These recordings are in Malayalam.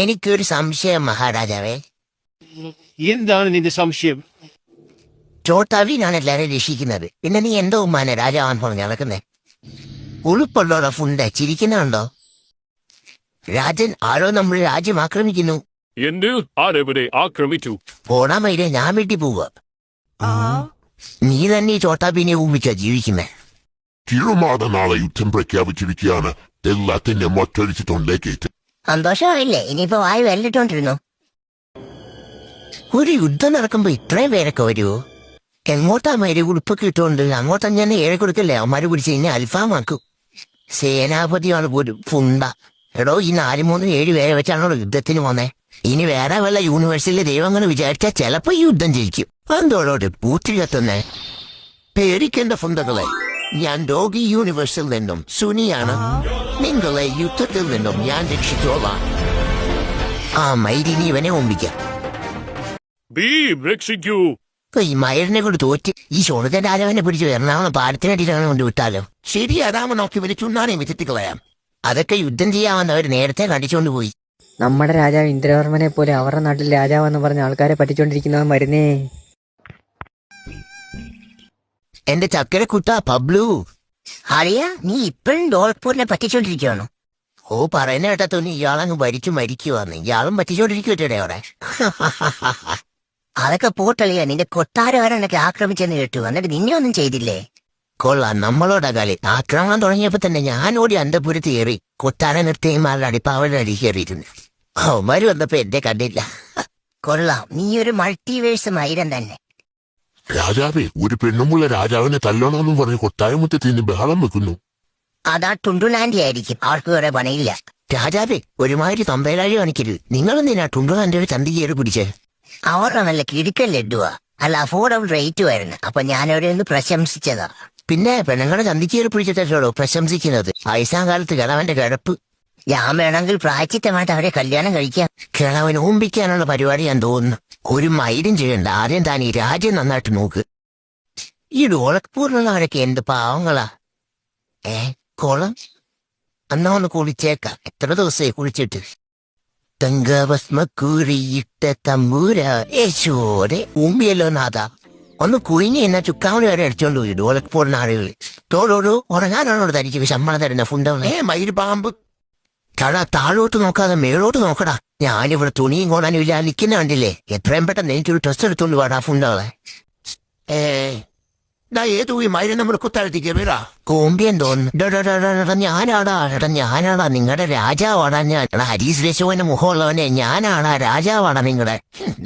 എനിക്കൊരു സംശയം മഹാരാജാവേ. എന്താണ് നിന്റെ സംശയം? ചോട്ടാവിനാണ് എല്ലാരും രക്ഷിക്കുന്നത്. പിന്നെ നീ എന്തോ ഉമ്മാനെ രാജാവാൻ പറഞ്ഞ് നടക്കുന്നേ? ഉളുപ്പുള്ളോടെ ഫുണ്ട് ചിരിക്കുന്നുണ്ടോ? രാജൻ, ആരോ നമ്മൾ രാജ്യം ആക്രമിക്കുന്നു. എന്ത്? ആരെവിടെ ആക്രമിച്ചു? പോടാ മയിലെ, ഞാൻ വീട്ടിൽ പോവുക. നീ തന്നെ ഈ ചോട്ടാബീനെ ഊമിച്ചാ ജീവിക്കുന്നേ. തിരുമാത നാളെ യുദ്ധം പ്രഖ്യാപിച്ചിരിക്കുകയാണ്. എല്ലാത്തിന്റെ മൊറ്റടിച്ച് തൊണ്ടേക്കേറ്റ്. സന്തോഷമായില്ലേ? ഇനിയിപ്പോ വായി വെല്ലിട്ടോണ്ടിരുന്നു. ഒരു യുദ്ധം നടക്കുമ്പോ ഇത്രയും പേരൊക്കെ വരുവോ? എങ്ങോട്ടാ മരി ഉടുപ്പൊക്കെ ഇട്ടോണ്ട് അങ്ങോട്ടാ ഞാൻ ഏറെ കൊടുക്കല്ലേ? അവന്മാര് പിടിച്ച് ഇന്നെ അൽഫാമാക്കും. സേനാപതിയാണ് പോലും ഫുണ്ട. എടോ, ഈ 4, 3, 7 പേരെ വെച്ചാണോ യുദ്ധത്തിന് പോന്നേ? ഇനി വേറെ വല്ല യൂണിവേഴ്സിറ്റിയിലെ ദൈവങ്ങൾ വിചാരിച്ചാൽ ചിലപ്പോ ഈ യുദ്ധം ജയിക്കും. എന്തോടോട്ട് പൂറ്റി കത്തുന്നേ? പേടിക്കേണ്ട ഫുണ്ടകളെ, ഞാൻ രോഗി യൂണിവേഴ്സിൽ നിന്നും സുനിയാണ്. നിങ്ങളെ യുദ്ധത്തിൽ നിന്നും ഞാൻ രക്ഷിച്ചോളാം. ആ മൈരിനി ഇവനെ ഓമ്പിക്കാം. രക്ഷിക്കൂ. ഈ മയറിനെ കൊണ്ട് തോറ്റ് ഈ ശോണത്തെ രാജാവിനെ പിടിച്ച് എറണാകുളം പാലത്തിനടിയിലാണ് കൊണ്ട് വിട്ടാലോ? ശരി, അതാമ നോക്കി ഇവര് ചുണ്ണാണേ വിത്തിട്ട് കളയാം. അതൊക്കെ യുദ്ധം ചെയ്യാമെന്നവർ നേരത്തെ കണ്ടിച്ചോണ്ട് പോയി. നമ്മുടെ രാജാവ് ഇന്ദ്രവർമ്മനെ പോലെ അവരുടെ നാട്ടിൽ രാജാവെന്ന് പറഞ്ഞ ആൾക്കാരെ പറ്റിച്ചോണ്ടിരിക്കുന്നവൻ മരുന്നേ. എന്റെ ചക്കരക്കുട്ട പബ്ലു. അറിയ, നീ ഇപ്പഴും ഡോൾപൂരിനെ പറ്റിച്ചോണ്ടിരിക്കുകയാണോ? ഓ, പറയുന്ന കേട്ടത്തൊന്ന് ഇയാളങ്ങ് ഭരിച്ചു മരിക്കുവാന്ന്. ഇയാളും പറ്റിച്ചോണ്ടിരിക്കുവറ്റേ അവിടെ. അതൊക്കെ പോട്ടളിയാ. നിന്റെ കൊട്ടാരവരെന്നൊക്കെ ആക്രമിച്ചെന്ന് കേട്ടു. എന്നിട്ട് നിന്നെ ഒന്നും ചെയ്തില്ലേ? കൊള്ളാം, നമ്മളോടാ കളി. ആക്രമണം തുടങ്ങിയപ്പോ തന്നെ ഞാൻ ഓടി അന്തപുരത്ത് കയറി കൊട്ടാര നിർത്തിയമാരുടെ അടിപ്പാവയുടെ അടി കയറിയിരുന്നു. അവന്മാര് വന്നപ്പോ എന്നെ കണ്ടില്ല. കൊള്ളാം, നീ ഒരു മൾട്ടിവേഴ്സ് മൈരൻ തന്നെ. രാജാവേ, ഒരു പെണ്ണുമുള്ള രാജാവിനെ തല്ലണമെന്നും പറഞ്ഞ് കൊട്ടാരമുറ്റത്തിന് ബഹളം വെക്കുന്നു. അതാ ടുണ്ടുലാൻഡി ആയിരിക്കും. ആൾക്ക് വേറെ പണിയില്ല. രാജാവേ, ഒരുമാതിരി തൊമ്പേലാഴി കാണിക്കരുത്. നിങ്ങളെന്തിനാ ടുണ്ടുലാൻഡി ഒരു ചന്തി കയറി പിടിച്ചേ? അവരുടെ നല്ല കിടുക്കൻ ലഡുവാ. അല്ല, അഫോർഡബിൾ റേറ്റ് വരുന്നു. അപ്പൊ ഞാനവരെ ഒന്ന് പ്രശംസിച്ചതാ. പിന്നെ പെണ്ണുങ്ങളെ ചന്തിക്കേറി പിടിച്ചിട്ടോ പ്രശംസിക്കുന്നത്? വയസ്സാം കാലത്ത് കിളവന്റെ കിഴപ്പ്. ഞാൻ വേണമെങ്കിൽ പ്രായച്ചിത്തമായിട്ട് അവരെ കല്യാണം കഴിക്കാം. കിളവൻ ഓമ്പിക്കാനുള്ള പരിപാടി ഞാൻ തോന്നുന്നു. ഒരു മൈരും ചെയ്യണ്ട. ആദ്യം താൻ ഈ രാജ്യം നന്നായിട്ട് നോക്ക്. ഈ ഡോളക്പൂരിലുള്ളവരൊക്കെ എന്ത് പാവങ്ങളാ. കോളം എന്നാ ഒന്ന് കുളിച്ചേക്കാം. എത്ര ദിവസമായി കുളിച്ചിട്ട്? തങ്കഭസ്മക്കുറിയിട്ട തമ്പൂര യേശോടെ ഊമ്പിയല്ലോ നാഥ. ഒന്ന് കുഴിഞ്ഞ് എന്നാ ചുക്കാമണി വരെ അടിച്ചോണ്ട് പോയി ഡോളക്പൂരിന് ആളുകൾ. തോടോടോ ഉറങ്ങാനാണോ തനിക്ക് ശമ്പളം തരുന്ന ഫുണ്ടവളെ? മയിര് പാമ്പ് കട. താഴോട്ട് നോക്കാതെ മേളോട്ട് നോക്കടാ. ഞാനിവിടെ തുണിയും കോണാനും ഇല്ല നിൽക്കുന്ന കണ്ടില്ലേ? എത്രയും പെട്ടെന്ന് എനിക്കൊരു ഡ്രസ് എടുത്തോണ്ട് പാടാ ഫുണ്ടവളെ. ഏതോ ഈ മയില് നമ്മൾ കുത്താഴത്തേക്ക് വരാ. കോമ്പിയൻ തോന്നുന്നു. ഞാനാടാ നിങ്ങളുടെ രാജാവാടാ ഞാൻ. ഹരീസ് രശോന്റെ മുഖമുള്ളവനെ ഞാനാടാ രാജാവാടാ നിങ്ങളുടെ.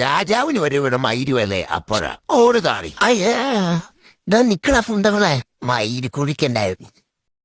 രാജാവിന് വരെ ഇവിടെ മയിരുവല്ലേ? അപ്പോഴാ ഓട് താറി. അയ്യാ, നിക്കടാ ഫുണ്ടകളെ. മയിര് കുഴിക്കണ്ടായിരുന്നു.